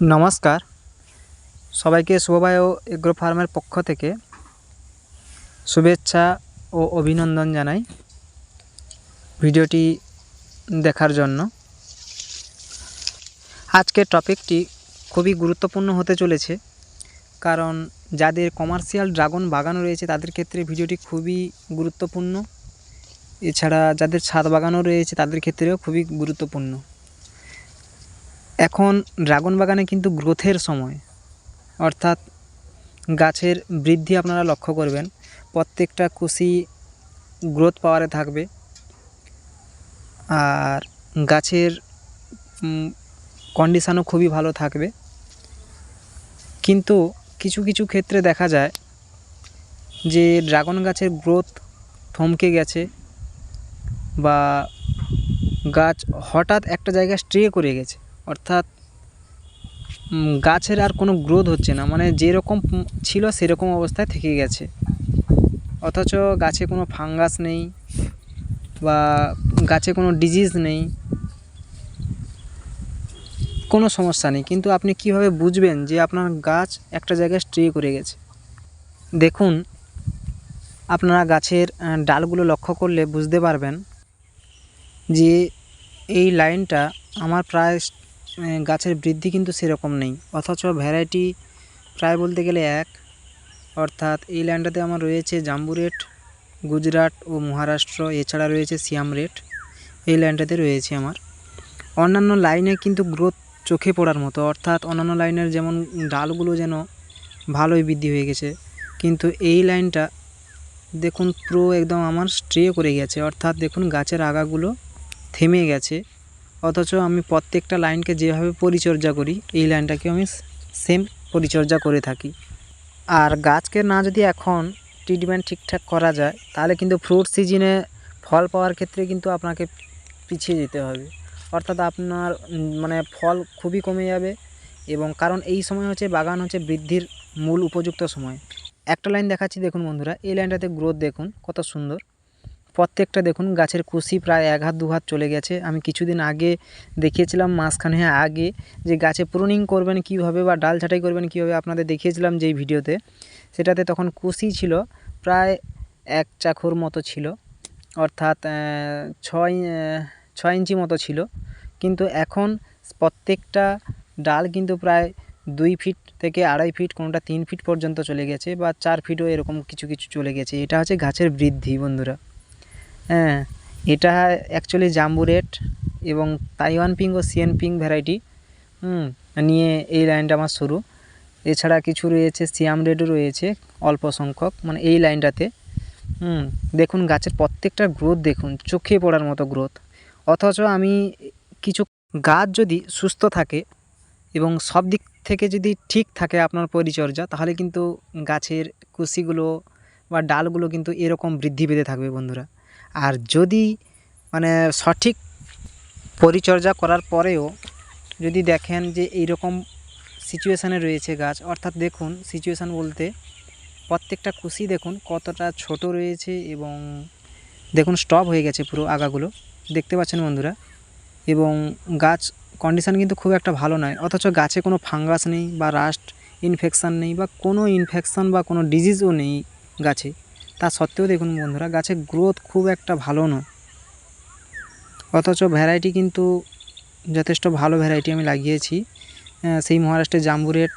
নমস্কার, সবাইকে শুভবায়ু এগ্রো ফার্মের পক্ষ থেকে শুভেচ্ছা ও অভিনন্দন জানাই ভিডিওটি দেখার জন্য। আজকের টপিকটি খুবই গুরুত্বপূর্ণ হতে চলেছে, কারণ যাদের কমার্শিয়াল ড্রাগন বাগান রয়েছে তাদের ক্ষেত্রে ভিডিওটি খুবই গুরুত্বপূর্ণ। এছাড়া যাদের ছাদ বাগানও রয়েছে তাদের ক্ষেত্রেও খুবই গুরুত্বপূর্ণ। এখন ড্রাগন বাগানে কিন্তু গ্রোথের সময়, অর্থাৎ গাছের বৃদ্ধি আপনারা লক্ষ্য করবেন, প্রত্যেকটা কুশি গ্রোথ পাওয়ারে থাকবে আর গাছের কন্ডিশানও খুবই ভালো থাকবে। কিন্তু কিছু কিছু ক্ষেত্রে দেখা যায় যে ড্রাগন গাছের গ্রোথ থমকে গেছে বা গাছ হঠাৎ একটা জায়গায় স্ট্রে করে গেছে, অর্থাৎ গাছের আর কোনো গ্রোথ হচ্ছে না, মানে যেরকম ছিল সেরকম অবস্থায় থেকে গেছে, অথচ গাছে কোনো ফাঙ্গাস নেই বা গাছে কোনো ডিজিজ নেই, কোনো সমস্যা নেই। কিন্তু আপনি কিভাবে বুঝবেন যে আপনার গাছ একটা জায়গায় স্ট্রে করে গেছে? দেখুন, আপনারা গাছের ডালগুলো লক্ষ্য করলে বুঝতে পারবেন যে এই লাইনটা আমার প্রায় গাছের বৃদ্ধি কিন্তু সেরকম নেই, অথচ ভ্যারাইটি প্রায় বলতে গেলে এক। অর্থাৎ এই লাইনটাতে আমার রয়েছে জাম্বু রেড, গুজরাট ও মহারাষ্ট্র, এছাড়া রয়েছে সিয়াম রেড। এই লাইনটাতে রয়েছে আমার। অন্যান্য লাইনে কিন্তু গ্রোথ চোখে পড়ার মতো, অর্থাৎ অন্যান্য লাইনের যেমন ডালগুলো যেন ভালোই বৃদ্ধি হয়ে গেছে, কিন্তু এই লাইনটা দেখুন পুরো একদম আমার স্ট্রে করে গেছে, অর্থাৎ দেখুন গাছের আগাগুলো থেমে গেছে। অথচ আমি প্রত্যেকটা লাইনকে যেভাবে পরিচর্যা করি এই লাইনটাকেও আমি সেম পরিচর্যা করে থাকি। আর গাছকে না যদি এখন ট্রিটমেন্ট ঠিকঠাক করা যায় তাহলে কিন্তু ফ্রুট সিজনে ফল পাওয়ার ক্ষেত্রে কিন্তু আপনাকে পিছিয়ে যেতে হবে, অর্থাৎ আপনার মানে ফল খুবই কমে যাবে। এবং কারণ এই সময় হচ্ছে বাগান হচ্ছে বৃদ্ধির মূল উপযুক্ত সময়। একটা লাইন দেখাচ্ছি, দেখুন বন্ধুরা, এই লাইনটাতে গ্রোথ দেখুন কত সুন্দর। প্রত্যেকটা দেখুন গাছের কুশি প্রায় 1 হাত 2 হাত চলে গেছে। আমি কিছুদিন আগে দেখিয়েছিলাম, মাঝখানে আগে, যে গাছে প্রুনিং করবেন কীভাবে বা ডাল ছাঁটাই করবেন কীভাবে, আপনাদের দেখিয়েছিলাম যেই ভিডিওতে। সেটাতে তখন কুশি ছিল প্রায় 1 চাখুর মতো ছিল, অর্থাৎ 6 ইঞ্চি মতো ছিল। কিন্তু এখন প্রত্যেকটা ডাল কিন্তু প্রায় 2 ফিট থেকে 2.5 ফিট, কোনোটা 3 ফিট পর্যন্ত চলে গেছে বা 4 ফিটও এরকম কিছু কিছু চলে গেছে। এটা হচ্ছে গাছের বৃদ্ধি বন্ধুরা। হ্যাঁ, এটা অ্যাকচুয়ালি জাম্বু রেড এবং তাইওয়ান পিঙ্ক ও সিয়ান পিঙ্ক ভ্যারাইটি নিয়ে এই লাইনটা আমার শুরু। এছাড়া কিছু রয়েছে সিয়াম রেডও রয়েছে অল্প সংখ্যক, মানে এই লাইনটাতে। দেখুন গাছের প্রত্যেকটা গ্রোথ দেখুন, চোখে পড়ার মতো গ্রোথ। অথচ আমি কিছু গাছ যদি সুস্থ থাকে এবং সব দিক থেকে যদি ঠিক থাকে আপনার পরিচর্যা, তাহলে কিন্তু গাছের কুশিগুলো বা ডালগুলো কিন্তু এরকম বৃদ্ধি পেতে থাকবে বন্ধুরা। আর যদি মানে সঠিক পরিচর্যা করার পরেও যদি দেখেন যে এইরকম সিচুয়েশানে রয়েছে গাছ, অর্থাৎ দেখুন সিচুয়েশান বলতে প্রত্যেকটা কুশি দেখুন কতটা ছোট রয়েছে এবং দেখুন স্টপ হয়ে গেছে পুরো আগাগুলো, দেখতে পাচ্ছেন বন্ধুরা। এবং গাছ কন্ডিশান কিন্তু খুব একটা ভালো নয়, অথচ গাছে কোনো ফাঙ্গাস নেই বা রাস্ট ইনফেকশান নেই বা কোনো ইনফেকশান বা কোনো ডিজিজও নেই গাছে। তা সত্ত্বেও দেখুন বন্ধুরা গাছের গ্রোথ খুব একটা ভালো নয়, অথচ ভ্যারাইটি কিন্তু যথেষ্ট ভালো ভ্যারাইটি আমি লাগিয়েছি। সেই মহারাষ্ট্রের জাম্বু রেড,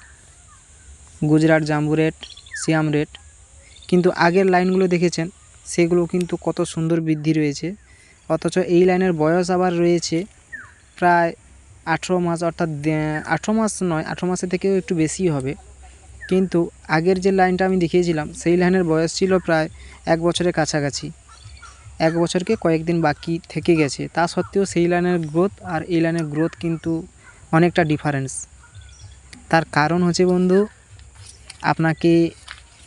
গুজরাট জাম্বু রেড, সিয়াম রেড। কিন্তু আগের লাইনগুলো দেখেছেন সেগুলো কিন্তু কত সুন্দর বৃদ্ধি রয়েছে, অথচ এই লাইনের বয়স আবার রয়েছে প্রায় 18 মাস, অর্থাৎ 18 মাস নয়, 18 মাসের থেকেও একটু বেশি হবে। কিন্তু আগের যে লাইনটা আমি দেখিয়েছিলাম সেই লাইনের বয়স ছিল প্রায় 1 বছরের কাছাকাছি, 1 বছরকে কয়েকদিন বাকি থেকে গেছে। তা সত্ত্বেও সেই লাইনের গ্রোথ আর এই লাইনের গ্রোথ কিন্তু অনেকটা ডিফারেন্স। তার কারণ হচ্ছে বন্ধু, আপনাকে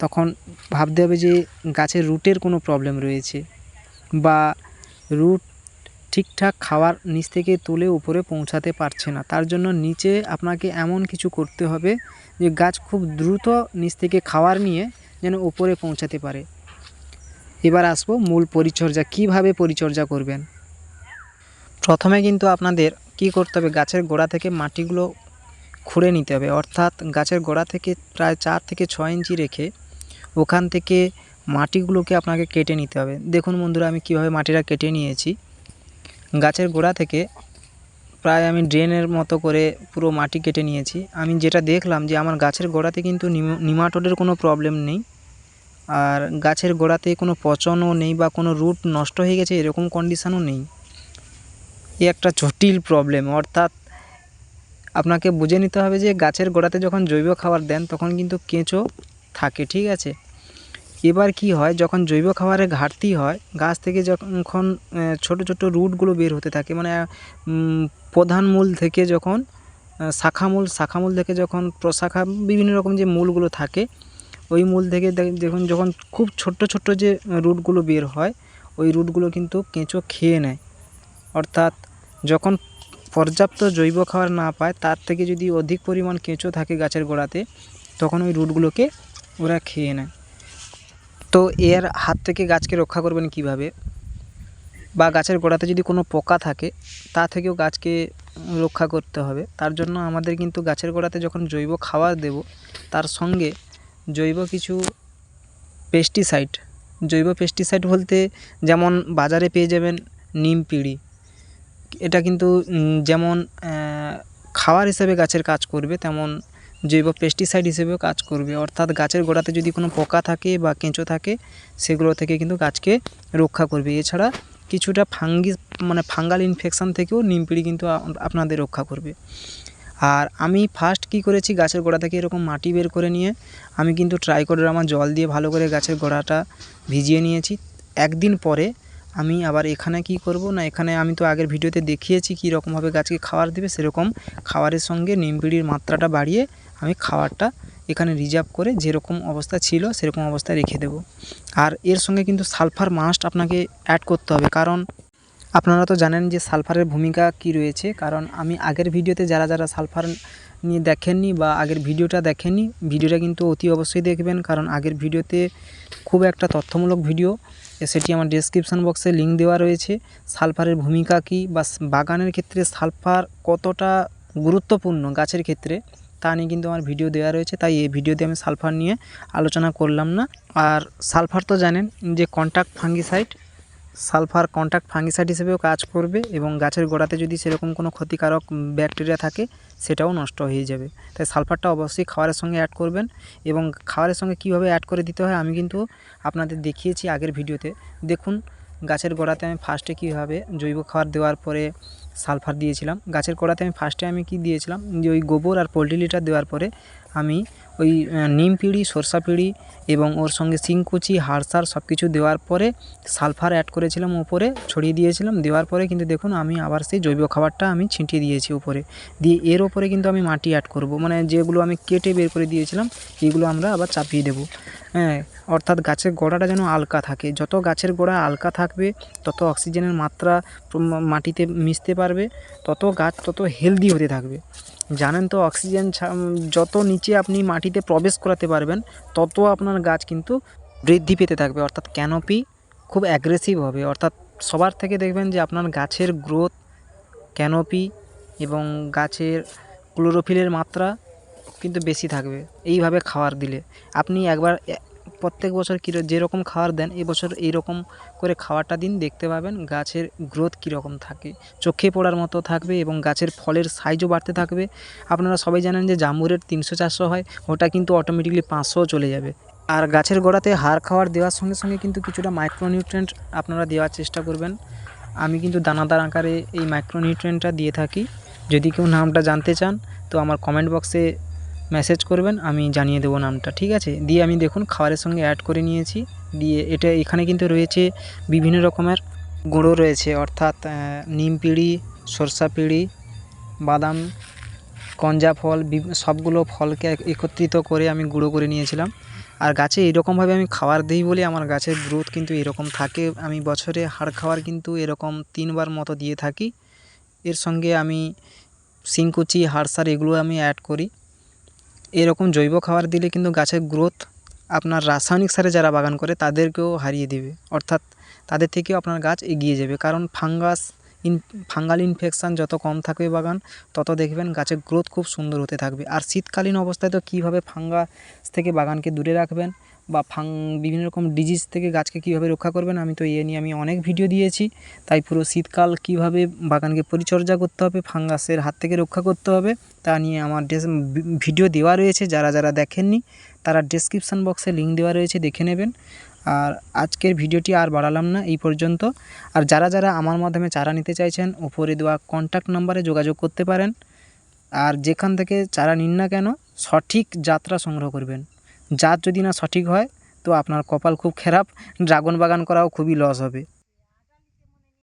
তখন ভাবতে হবে যে গাছের রুটের কোনো প্রবলেম রয়েছে বা রুট ঠিকঠাক খাবার নিচ থেকে তুলে উপরে পৌঁছাতে পারছে না। তার জন্য নিচে আপনাকে এমন কিছু করতে হবে যে গাছ খুব দ্রুত নিচ থেকে খাবার নিয়ে যেন উপরে পৌঁছাতে পারে। এবার আসবো মূল পরিচর্যা, কিভাবে পরিচর্যা করবেন। প্রথমে কিন্তু আপনাদের কি করতে হবে, গাছের গোড়া থেকে মাটিগুলো খুঁড়ে নিতে হবে, অর্থাৎ গাছের গোড়া থেকে প্রায় 4 থেকে 6 ইঞ্চি রেখে ওখান থেকে মাটিগুলোকে আপনাকে কেটে নিতে হবে। দেখুন বন্ধুরা, আমি কিভাবে মাটিটা কেটে নিয়েছি। গাছের গোড়া থেকে প্রায় আমি ড্রেনের মতো করে পুরো মাটি কেটে নিয়েছি। আমি যেটা দেখলাম যে আমার গাছের গোড়াতে কিন্তু নিমাটোডের কোনো প্রবলেম নেই, আর গাছের গোড়াতে কোনো পচনও নেই বা কোনো রুট নষ্ট হয়ে গেছে এরকম কন্ডিশানও নেই। এ একটা জটিল প্রবলেম, অর্থাৎ আপনাকে বুঝে নিতে হবে যে গাছের গোড়াতে যখন জৈব খাবার দেন তখন কিন্তু কেঁচো থাকে, ঠিক আছে। এবার কি হয়, যখন জৈব খাবারের ঘাটতি হয়, গাছ থেকে যখন ছোট ছোট রুটগুলো বের হতে থাকে, মানে প্রধান মূল থেকে যখন শাখামূল থেকে যখন প্রশাখা বিভিন্ন রকম যে মূলগুলো থাকে, ওই মূল থেকে দেখুন যখন খুব ছোট্ট ছোট্ট যে রুটগুলো বের হয়, ওই রুটগুলো কিন্তু কেঁচো খেয়ে নেয়। অর্থাৎ যখন পর্যাপ্ত জৈব খাবার না পায়, তার থেকে যদি অধিক পরিমাণ কেঁচো থাকে গাছের গোড়াতে, তখন ওই রুটগুলোকে ওরা খেয়ে নেয়। তো এর হাত থেকে গাছকে রক্ষা করবেন কিভাবে, বা গাছের গোড়াতে যদি কোনো পোকা থাকে তা থেকেও গাছকে রক্ষা করতে হবে। তার জন্য আমাদের কিন্তু গাছের গোড়াতে যখন জৈব খাবার দেব, তার সঙ্গে জৈব কিছু পেস্টিসাইড বলতে যেমন বাজারে পেয়ে যাবেন নিম পিড়ি। এটা কিন্তু যেমন খাবার হিসেবে গাছের কাজ করবে, তেমন জৈব পেস্টিসাইড হিসেবেও কাজ করবে। অর্থাৎ গাছের গোড়াতে যদি কোনো পোকা থাকে বা কেঁচো থাকে, সেগুলো থেকে কিন্তু গাছকে রক্ষা করবে। এছাড়া কিছুটা ফাঙ্গাল ইনফেকশান থেকেও নিম পিড়ি কিন্তু আপনাদের রক্ষা করবে। আর আমি ফার্স্ট কি করেছি, গাছের গোড়া থেকে এরকম মাটি বের করে নিয়ে আমি কিন্তু ট্রাইকোডার্মা জল দিয়ে ভালো করে গাছের গোড়াটা ভিজিয়ে নিয়েছি। একদিন পরে আমি আবার এখানে কি করব না, এখানে আমি তো আগের ভিডিওতে দেখিয়েছি কী রকমভাবে গাছকে খাবার দেবে, সেরকম খাবারের সঙ্গে নিম পিড়ির মাত্রাটা বাড়িয়ে আমি খাবারটা এখানে রিজার্ভ করে যেরকম অবস্থা ছিল সেরকম অবস্থায় রেখে দেব। আর এর সঙ্গে কিন্তু সালফার মাস্ট আপনাকে অ্যাড করতে হবে, কারণ আপনারা তো জানেন যে সালফারের ভূমিকা কি রয়েছে। কারণ আমি আগের ভিডিওতে যারা সালফার নিয়ে দেখেননি বা আগের ভিডিওটা দেখেননি, ভিডিওটা কিন্তু অতি অবশ্যই দেখবেন, কারণ আগের ভিডিওতে খুব একটা তথ্যমূলক ভিডিও, সেটি আমার ডেসক্রিপশান বক্সে লিঙ্ক দেওয়া রয়েছে। সালফারের ভূমিকা কী বা বাগানের ক্ষেত্রে সালফার কতটা গুরুত্বপূর্ণ গাছের ক্ষেত্রে, তা নিয়ে কিন্তু আমার ভিডিও দেওয়া রয়েছে। তাই এই ভিডিওতে আমি সালফার নিয়ে আলোচনা করলাম না। আর সালফার তো জানেন যে সালফার কন্ট্যাক্ট ফাঙ্গিসাইড হিসেবেও কাজ করবে, এবং গাছের গোড়াতে যদি সেরকম কোনো ক্ষতিকারক ব্যাকটেরিয়া থাকে সেটাও নষ্ট হয়ে যাবে। তাই সালফারটা অবশ্যই খাবারের সঙ্গে অ্যাড করবেন, এবং খাবারের সঙ্গে কীভাবে অ্যাড করে দিতে হয় আমি কিন্তু আপনাদের দেখিয়েছি আগের ভিডিওতে। দেখুন গাছের গোড়াতে আমি ফার্স্টে কীভাবে জৈব খাবার দেওয়ার পরে সালফার দিয়েছিলাম। গাছের গোড়াতে আমি ফার্স্টে কি দিয়েছিলাম, যে ওই গোবর আর পোলট্রি লিটার দেওয়ার পরে আমি ওই নিম পিড়ি, সরষা পিড়ি এবং ওর সঙ্গে শিংকুচি, হাড় সার সব কিছু দেওয়ার পরে সালফার অ্যাড করেছিলাম, উপরে ছড়িয়ে দিয়েছিলাম। দেওয়ার পরে কিন্তু দেখুন আমি আবার সেই জৈব খাবারটা আমি ছিটিয়ে দিয়েছি উপরে দিয়ে, এর ওপরে কিন্তু আমি মাটি অ্যাড করব, মানে যেগুলো আমি কেটে বের করে দিয়েছিলাম এইগুলো আমরা আবার চাপিয়ে দেব। হ্যাঁ, অর্থাৎ গাছের গোড়াটা যেন আলকা থাকে। যত গাছের গোড়া আলকা থাকবে, তত অক্সিজেনের মাত্রা মাটিতে মিশতে পারবে, তত গাছ তত হেলদি হতে থাকবে। জানেন তো, অক্সিজেন যত নিচে আপনি মাটিতে প্রবেশ করাতে পারবেন, তত আপনার গাছ কিন্তু বৃদ্ধি পেতে থাকবে, অর্থাৎ ক্যানোপি খুব অ্যাগ্রেসিভ হবে। অর্থাৎ সবার থেকে দেখবেন যে আপনার গাছের গ্রোথ, ক্যানোপি এবং গাছের ক্লোরোফিলের মাত্রা কিন্তু বেশি থাকবে এইভাবে খাবার দিলে। আপনি একবার প্রত্যেক বছর যেরকম খাবার দেন, এবছর এইরকম করে খাবারটা দিন, দেখতে পাবেন গাছের গ্রোথ কীরকম থাকে, চোখে পড়ার মতো থাকবে, এবং গাছের ফলের সাইজও বাড়তে থাকবে। আপনারা সবাই জানেন যে জাম্বুরের 300-400 হয়, ওটা কিন্তু অটোমেটিকলি 500 চলে যাবে। আর গাছের গোড়াতে হাড় খাবার দেওয়ার সঙ্গে সঙ্গে কিন্তু কিছুটা মাইক্রোনিউট্রিয়েন্ট আপনারা দেওয়ার চেষ্টা করবেন। আমি কিন্তু দানাদার আকারে এই মাইক্রোনিউট্রিয়েন্টটা দিয়ে থাকি। যদি কেউ নামটা জানতে চান তো আমার কমেন্ট বক্সে মেসেজ করবেন, আমি জানিয়ে দেবো নামটা, ঠিক আছে। দিয়ে আমি দেখুন খাবারের সঙ্গে অ্যাড করে নিয়েছি। দিয়ে এটা এখানে কিন্তু রয়েছে বিভিন্ন রকমের গুঁড়ো রয়েছে, অর্থাৎ নিম পিড়ি, সরষা পিড়ি, বাদাম, গঞ্জা ফল, সবগুলো ফলকে একত্রিত করে আমি গুঁড়ো করে নিয়েছিলাম। আর গাছে এরকমভাবে আমি খাবার দিই বলে আমার গাছের গ্রোথ কিন্তু এরকম থাকে। আমি বছরে হাড় খাবার কিন্তু এরকম 3 বার মতো দিয়ে থাকি। এর সঙ্গে আমি শিংকুচি, হাড় সার এগুলো আমি অ্যাড করি। এরকম জৈব খাবার দিলে কিন্তু গাছের গ্রোথ আপনার রাসায়নিক সারে যারা বাগান করে তাদেরকেও হারিয়ে দেবে, অর্থাৎ তাদের থেকেও আপনার গাছ এগিয়ে যাবে। কারণ ফাঙ্গাস ফাঙ্গাল ইনফেকশান যত কম থাকবে বাগান, তত দেখবেন গাছের গ্রোথ খুব সুন্দর হতে থাকবে। আর শীতকালীন অবস্থায় তো কীভাবে ফাঙ্গাস থেকে বাগানকে দূরে রাখবেন বা বিভিন্ন রকম ডিজিজ থেকে গাছকে কীভাবে রক্ষা করবেন, আমি তো নিয়ে আমি অনেক ভিডিও দিয়েছি। তাই পুরো শীতকাল কীভাবে বাগানকে পরিচর্যা করতে হবে, ফাঙ্গাসের হাত থেকে রক্ষা করতে হবে, তা নিয়ে আমার ভিডিও দেওয়া রয়েছে। যারা যারা দেখেননি তারা ডেসক্রিপশান বক্সে লিঙ্ক দেওয়া রয়েছে, দেখে নেবেন। আর আজকের ভিডিওটি আর বাড়ালাম না, এই পর্যন্ত। আর যারা যারা আমার মাধ্যমে চারা নিতে চাইছেন, ওপরে দেওয়া কন্ট্যাক্ট নাম্বারে যোগাযোগ করতে পারেন। আর যেখান থেকে চারা নিন না কেন, সঠিক জাতটা সংগ্রহ করবেন। জাত যদি না সঠিক হয় তো আপনার কপাল খুব খারাপ, ড্রাগন বাগান করাও খুবই লস হবে।